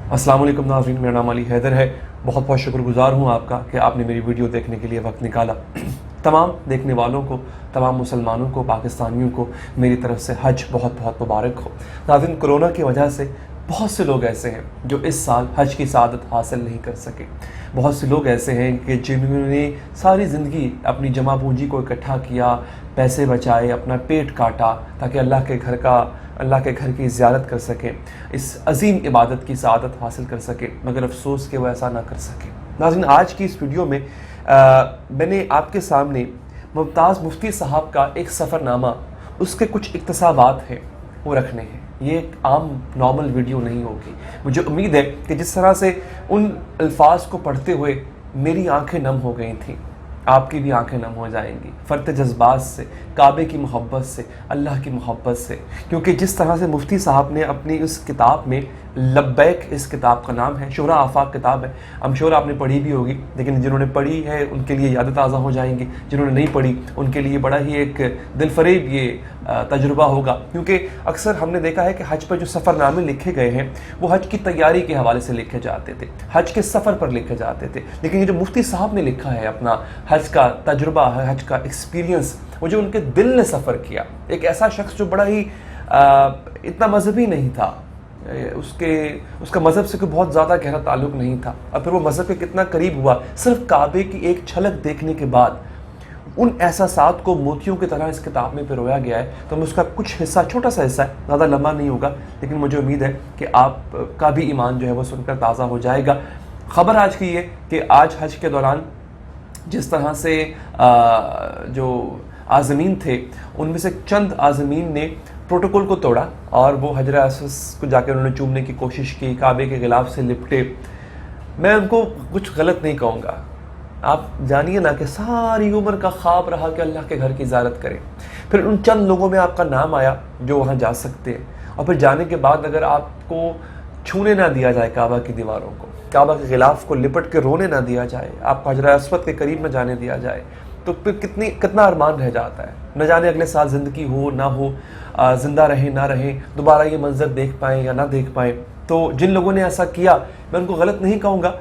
अस्सलाम वालेकुम नाज़रीन, मेरा नाम अली हैदर है। बहुत बहुत शुक्रगुज़ार हूँ आपका कि आपने मेरी वीडियो देखने के लिए वक्त निकाला। तमाम देखने वालों को, तमाम मुसलमानों को, पाकिस्तानियों को मेरी तरफ से हज बहुत बहुत मुबारक हो। नाज़रीन, कोरोना की वजह से बहुत से लोग ऐसे हैं जो इस साल हज की सआदत हासिल नहीं कर सके। बहुत से लोग ऐसे हैं कि जिन्होंने सारी ज़िंदगी अपनी जमा पूंजी को इकट्ठा किया, पैसे बचाए, अपना पेट काटा ताकि अल्लाह के घर की ज़ियारत कर सकें, इस अजीम इबादत की सआदत हासिल कर सकें, मगर अफसोस कि वो ऐसा ना कर सकें। नाज़रीन, आज की इस वीडियो में मैंने आपके सामने मुमताज़ मुफ्ती साहब का एक सफ़रनामा, उसके कुछ इक़्तिसाबात हैं वो रखने हैं। ये एक आम नॉर्मल वीडियो नहीं होगी। मुझे उम्मीद है कि जिस तरह से उन अल्फाज को पढ़ते हुए मेरी आंखें नम हो गई थीं, आपकी भी आंखें नम हो जाएंगी फ़र्त जज्बात से, काबे की मोहब्बत से, अल्लाह की मोहब्बत से। क्योंकि जिस तरह से मुफ्ती साहब ने अपनी उस किताब में, लब्बैक इस किताब का नाम है, शुरा आफाक किताब है, हम श्योर आपने पढ़ी भी होगी, लेकिन जिन्होंने पढ़ी है उनके लिए याद ताज़ा हो जाएंगी, जिन्होंने नहीं पढ़ी उनके लिए बड़ा ही एक दिलफरेब ये तजुर्बा होगा। क्योंकि अक्सर हमने देखा है कि हज पर जो सफ़रनामे लिखे गए हैं वो हज की तैयारी के हवाले से लिखे जाते थे, हज के सफ़र पर लिखे जाते थे। लेकिन ये जो मुफ्ती साहब ने लिखा है अपना हज का तजुर्बा है, हज का एक्सपीरियंस, वो जो उनके दिल ने सफ़र किया, एक ऐसा शख्स जो बड़ा ही इतना मजहबी नहीं था, उसका मज़हब से कोई बहुत ज़्यादा गहरा ताल्लुक़ नहीं था, और फिर वो मज़हब के कितना करीब हुआ सिर्फ काबे की एक झलक देखने के बाद। उन एहसासात को मोतियों की तरह इस किताब में पिरोया गया है। तो मैं उसका कुछ हिस्सा, छोटा सा हिस्सा है, ज़्यादा लंबा नहीं होगा, लेकिन मुझे उम्मीद है कि आपका भी ईमान जो है वो सुनकर ताज़ा हो जाएगा। ख़बर आज की है कि आज हज के दौरान जिस तरह से जो आज़मीन थे, उनमें से चंद आज़मीन ने प्रोटोकॉल को तोड़ा और वो हजर असवद को जाकर उन्होंने चूमने की कोशिश की, काबे के गिलाफ से लिपटे। मैं उनको कुछ गलत नहीं कहूँगा। आप जानिए ना कि सारी उम्र का ख्वाब रहा कि अल्लाह के घर की ज़ियारत करें, फिर उन चंद लोगों में आपका नाम आया जो वहाँ जा सकते हैं, और फिर जाने के बाद अगर आपको छूने ना दिया जाए काबा की दीवारों को, काबा के गिलाफ को लिपट के रोने ना दिया जाए, आपको हजर असवद के करीब न जाने दिया जाए, तो फिर कितना अरमान रह जाता है। न जाने अगले साल ज़िंदगी हो ना हो, ज़िंदा रहें ना रहें, दोबारा ये मंजर देख पाएँ या ना देख पाएँ। तो जिन लोगों ने ऐसा किया, मैं उनको गलत नहीं कहूँगा।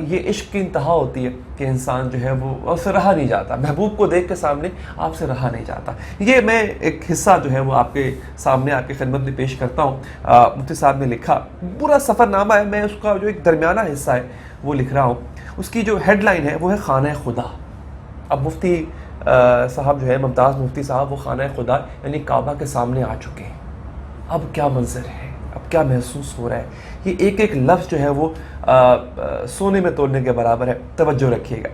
ये इश्क की इंतहा होती है कि इंसान जो है वो उससे रहा नहीं जाता, महबूब को देख के सामने आपसे रहा नहीं जाता। ये मैं एक हिस्सा जो है वो आपके सामने आपकी खिदमत में पेश करता हूँ। मुफ्ती साहब ने लिखा, पूरा सफ़रनामा है, मैं उसका जो एक दरमियाना हिस्सा है वो लिख रहा हूँ। उसकी जो हेडलाइन है वो है खाना खुदा। अब मुफ्ती साहब जो है, मुमताज़ मुफ्ती साहब, वो खाना खुदा यानी काबा के सामने आ चुके हैं। अब क्या मंजर है, अब क्या महसूस हो रहा है, ये एक एक लफ्ज़ जो है वो सोने में तोलने के बराबर है। तवज्जो रखिएगा।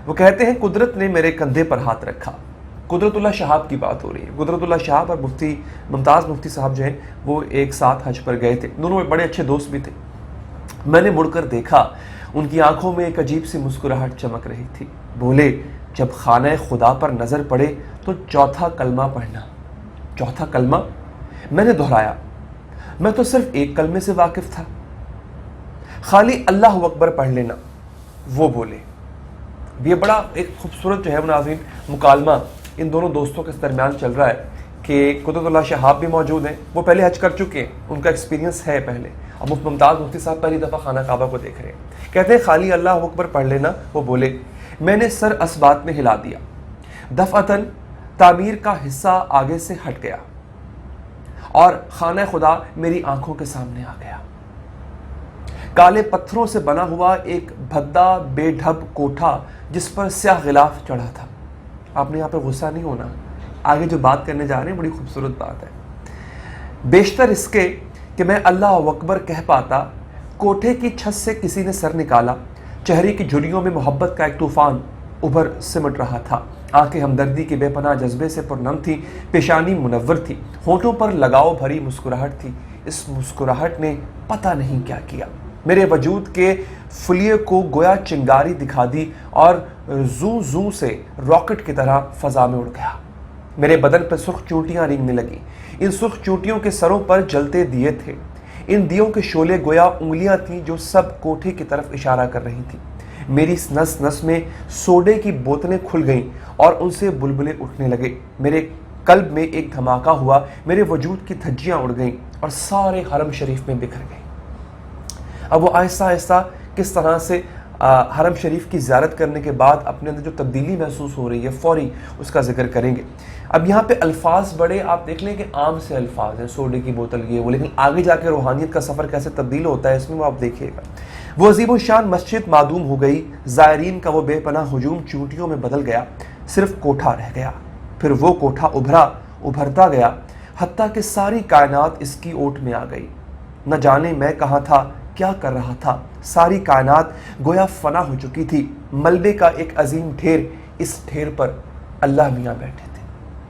वो कहते हैं, कुदरत ने मेरे कंधे पर हाथ रखा। कुदरतुल्लाह शहाब की बात हो रही है। कुदरतुल्लाह शहाब और मुफ्ती मुमताज़ मुफ्ती साहब जो हैं वो एक साथ हज पर गए थे, दोनों बड़े अच्छे दोस्त भी थे। मैंने मुड़कर देखा, उनकी आंखों में एक अजीब सी मुस्कुराहट चमक रही थी। बोले, जब खाना खुदा पर नज़र पड़े तो चौथा कलमा पढ़ना। चौथा कलमा? मैंने दोहराया, मैं तो सिर्फ एक कलमे से वाकिफ़ था, खाली अल्लाह अकबर पढ़ लेना। वो बोले। ये बड़ा एक खूबसूरत जो है नाज़रीन मुकालमा इन दोनों दोस्तों के दरमियान चल रहा है कि कुदरतुल्लाह शहाब भी मौजूद हैं, वो पहले हज कर चुके हैं, उनका एक्सपीरियंस है पहले, और मुमताज़ मुफ्ती साहब पहली दफ़ा खाना काबा को देख रहे हैं। कहते हैं, खाली अल्लाह अकबर पढ़ लेना। वो बोले, मैंने सर असबात में हिला दिया। दफ़अतन तामीर का हिस्सा आगे से हट गया और खाना खुदा मेरी आंखों के सामने आ गया। काले पत्थरों से बना हुआ एक भद्दा बेढब कोठा जिस पर स्याह गिलाफ चढ़ा था। आपने यहाँ पे गुस्सा नहीं होना, आगे जो बात करने जा रहे हैं बड़ी खूबसूरत बात है। बेशतर इसके कि मैं अल्लाह अकबर कह पाता, कोठे की छत से किसी ने सर निकाला। चेहरे की झुर्रियों में मोहब्बत का एक तूफान उभर सिमट रहा था। आंखें हमदर्दी के बेपनाह जज्बे से पुरनम थी, पेशानी मुनव्वर थी, होठों पर लगाव भरी मुस्कुराहट थी। इस मुस्कुराहट ने पता नहीं क्या किया, मेरे वजूद के फुलिये को गोया चिंगारी दिखा दी और जू जू से रॉकेट की तरह फजा में उड़ गया। मेरे बदन पर सुर्ख चोटियां रेंगने लगी। इन सुर्ख चोटियों के सरों पर जलते दिए थे। इन दियों के शोले गोया उंगलियां थीं जो सब कोठे की तरफ इशारा कर रही थी। मेरी नस नस में सोडे की बोतलें खुल गईं और उनसे बुलबुले उठने लगे। मेरे कल्ब में एक धमाका हुआ, मेरे वजूद की धज्जियां उड़ गईं और सारे हरम शरीफ में बिखर गईं। اب وہ آہستہ آہستہ کس طرح سے حرم شریف کی زیارت کرنے کے بعد اپنے اندر جو تبدیلی محسوس ہو رہی ہے فوری اس کا ذکر کریں گے۔ اب یہاں پہ الفاظ بڑے آپ دیکھ لیں کہ عام سے الفاظ ہیں، سوڈے کی بوتل یہ وہ، لیکن آگے جا کے روحانیت کا سفر کیسے تبدیل ہوتا ہے اس میں وہ آپ دیکھیے گا۔ وہ عظیم الشان مسجد معدوم ہو گئی، زائرین کا وہ بے پناہ ہجوم چونٹیوں میں بدل گیا، صرف کوٹھا رہ گیا۔ پھر وہ کوٹھا ابھرتا گیا، حتیٰ کہ ساری کائنات اس کی اوٹ میں آ گئی۔ نہ جانے میں کہاں تھا، کیا کر رہا تھا، ساری کائنات گویا فنا ہو چکی تھی۔ ملبے کا ایک عظیم ڈھیر، اس ڈھیر پر اللہ میاں بیٹھے تھے۔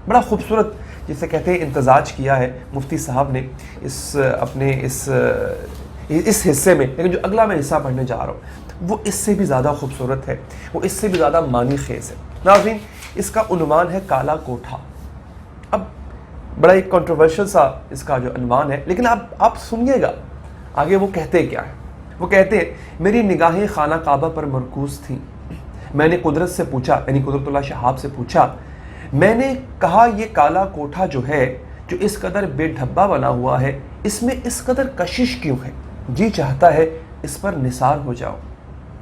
بڑا خوبصورت جسے کہتے ہیں امتزاج کیا ہے مفتی صاحب نے اپنے اس حصے میں، لیکن جو اگلا میں حصہ پڑھنے جا رہا ہوں وہ اس سے بھی زیادہ خوبصورت ہے، وہ اس سے بھی زیادہ معنی خیز ہے۔ ناظرین، اس کا عنوان ہے کالا کوٹھا۔ اب بڑا ایک کنٹروورشل سا اس کا جو عنوان ہے، لیکن آپ سنیے گا آگے وہ کہتے کیا ہے۔ وہ کہتے ہیں میری نگاہیں خانہ کعبہ پر مرکوز تھیں، میں نے قدرت سے پوچھا، یعنی قدرت اللہ شہاب سے پوچھا، میں نے کہا یہ کالا کوٹھا جو ہے، جو اس قدر بے ڈھبا بنا ہوا ہے، اس میں اس قدر کشش کیوں ہے؟ جی چاہتا ہے اس پر نثار ہو جاؤ۔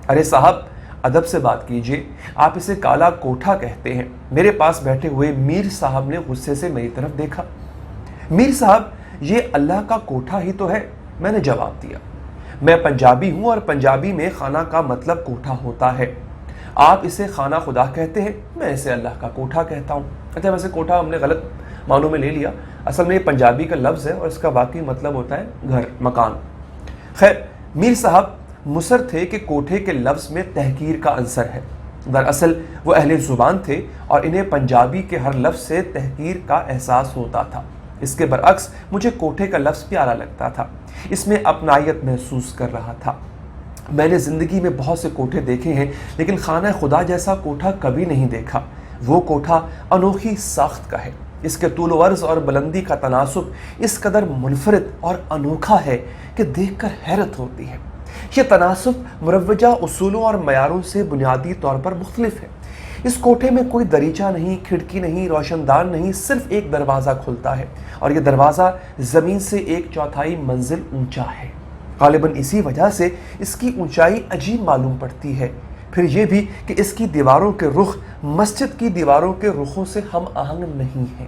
ارے صاحب ادب سے بات کیجئے، آپ اسے کالا کوٹھا کہتے ہیں۔ میرے پاس بیٹھے ہوئے میر صاحب نے غصے سے میری طرف دیکھا۔ میر صاحب یہ اللہ کا کوٹھا ہی تو ہے، میں نے جواب دیا۔ میں پنجابی ہوں اور پنجابی میں خانہ کا مطلب کوٹھا ہوتا ہے۔ آپ اسے خانہ خدا کہتے ہیں، میں اسے اللہ کا کوٹھا کہتا ہوں۔ اچھا ویسے کوٹھا ہم نے غلط معنوں میں لے لیا، اصل میں یہ پنجابی کا لفظ ہے اور اس کا واقعی مطلب ہوتا ہے گھر، مکان۔ خیر، میر صاحب مصر تھے کہ کوٹھے کے لفظ میں تحقیر کا عنصر ہے۔ دراصل وہ اہل زبان تھے اور انہیں پنجابی کے ہر لفظ سے تحقیر کا احساس ہوتا تھا۔ اس کے برعکس مجھے کوٹھے کا لفظ پیارا لگتا تھا، اس میں اپنائیت محسوس کر رہا تھا۔ میں نے زندگی میں بہت سے کوٹھے دیکھے ہیں، لیکن خانہ خدا جیسا کوٹھا کبھی نہیں دیکھا۔ وہ کوٹھا انوکھی ساخت کا ہے، اس کے طول و عرض اور بلندی کا تناسب اس قدر منفرد اور انوکھا ہے کہ دیکھ کر حیرت ہوتی ہے۔ یہ تناسب مروجہ اصولوں اور معیاروں سے بنیادی طور پر مختلف ہے۔ اس کوٹھے میں کوئی دریچہ نہیں، کھڑکی نہیں، روشن دان نہیں، صرف ایک دروازہ کھلتا ہے اور یہ دروازہ زمین سے 1/4 منزل اونچا ہے۔ غالباً اسی وجہ سے اس کی اونچائی عجیب معلوم پڑتی ہے۔ پھر یہ بھی کہ اس کی دیواروں کے رخ مسجد کی دیواروں کے رخوں سے ہم آہنگ نہیں ہیں۔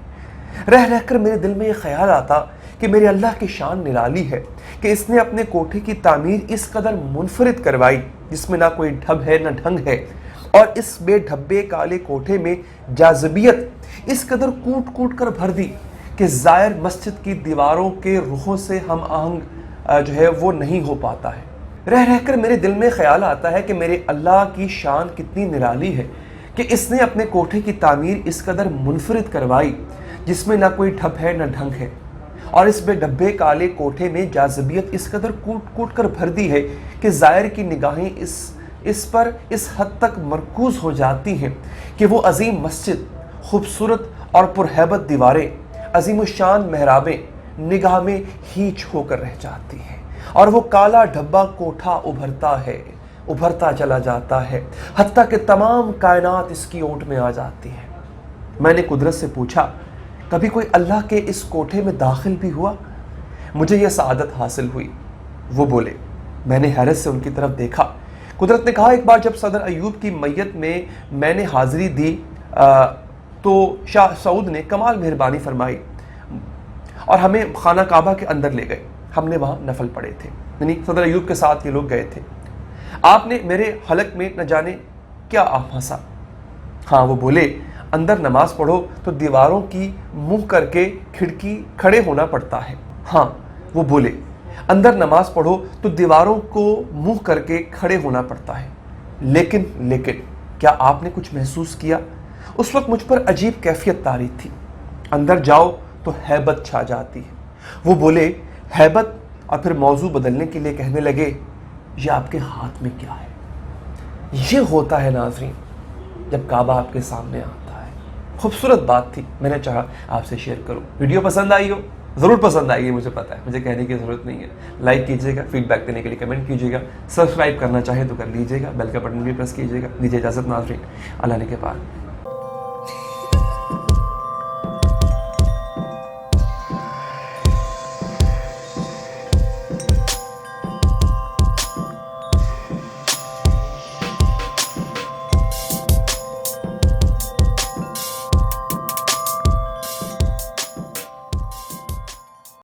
رہ رہ کر میرے دل میں یہ خیال آتا کہ میرے اللہ کی شان نرالی ہے کہ اس نے اپنے کوٹھے کی تعمیر اس قدر منفرد کروائی جس میں نہ کوئی ڈھب ہے نہ ڈھنگ ہے، اور اس بے ڈھبے کالے کوٹھے میں جاذبیت اس قدر کوٹ کوٹ کر بھر دی کہ زائر مسجد کی دیواروں کے رخوں سے ہم آہنگ جو ہے وہ نہیں ہو پاتا ہے۔ رہ رہ کر میرے دل میں خیال آتا ہے کہ میرے اللہ کی شان کتنی نرالی ہے کہ اس نے اپنے کوٹھے کی تعمیر اس قدر منفرد کروائی جس میں نہ کوئی ڈھب ہے نہ ڈھنگ ہے، اور اس بے ڈھبے کالے کوٹھے میں جاذبیت اس قدر کوٹ کوٹ کر بھر دی ہے کہ زائر کی نگاہیں اس پر اس حد تک مرکوز ہو جاتی ہیں کہ وہ عظیم مسجد، خوبصورت اور پرہیبت دیواریں، عظیم الشان محرابیں نگاہ میں ہیچ ہو کر رہ جاتی ہیں، اور وہ کالا ڈھبا کوٹھا ابھرتا چلا جاتا ہے حتیٰ کہ تمام کائنات اس کی اوٹ میں آ جاتی ہے۔ میں نے قدرت سے پوچھا، کبھی کوئی اللہ کے اس کوٹھے میں داخل بھی ہوا؟ مجھے یہ سعادت حاصل ہوئی۔ وہ بولے۔ میں نے حیرت سے ان کی طرف دیکھا۔ قدرت نے کہا، ایک بار جب صدر ایوب کی میت میں نے حاضری دی تو شاہ سعود نے کمال مہربانی فرمائی اور ہمیں خانہ کعبہ کے اندر لے گئے۔ ہم نے وہاں نفل پڑھے تھے، یعنی صدر ایوب کے ساتھ یہ لوگ گئے تھے۔ آپ نے میرے حلق میں نہ جانے کیا آپ ہنسا۔ ہاں، وہ بولے، اندر نماز پڑھو تو دیواروں کی منہ کر کے کھڑکی کھڑے ہونا پڑتا ہے۔ ہاں، وہ بولے، اندر نماز پڑھو تو دیواروں کو منہ کر کے کھڑے ہونا پڑتا ہے۔ لیکن کیا آپ نے کچھ محسوس کیا؟ اس وقت مجھ پر عجیب کیفیت طاری تھی۔ اندر جاؤ تو ہیبت چھا جاتی ہے۔ وہ بولے، ہیبت، اور پھر موضوع بدلنے کے لیے کہنے لگے، یہ آپ کے ہاتھ میں کیا ہے؟ یہ ہوتا ہے ناظرین جب کعبہ آپ کے سامنے آتا ہے۔ خوبصورت بات تھی، میں نے چاہا آپ سے شیئر کروں۔ ویڈیو پسند آئی ہو؟ ضرور پسند آئے گی، مجھے پتا ہے، مجھے کہنے کی ضرورت نہیں ہے۔ لائک کیجیے گا، فیڈ بیک دینے کے لیے کمنٹ کیجیے گا، سبسکرائب کرنا چاہیں تو کر لیجیے گا، بیل کا بٹن بھی پریس کیجیے گا۔ دیجیے اجازت ناظرین، اللہ نے کے بعد۔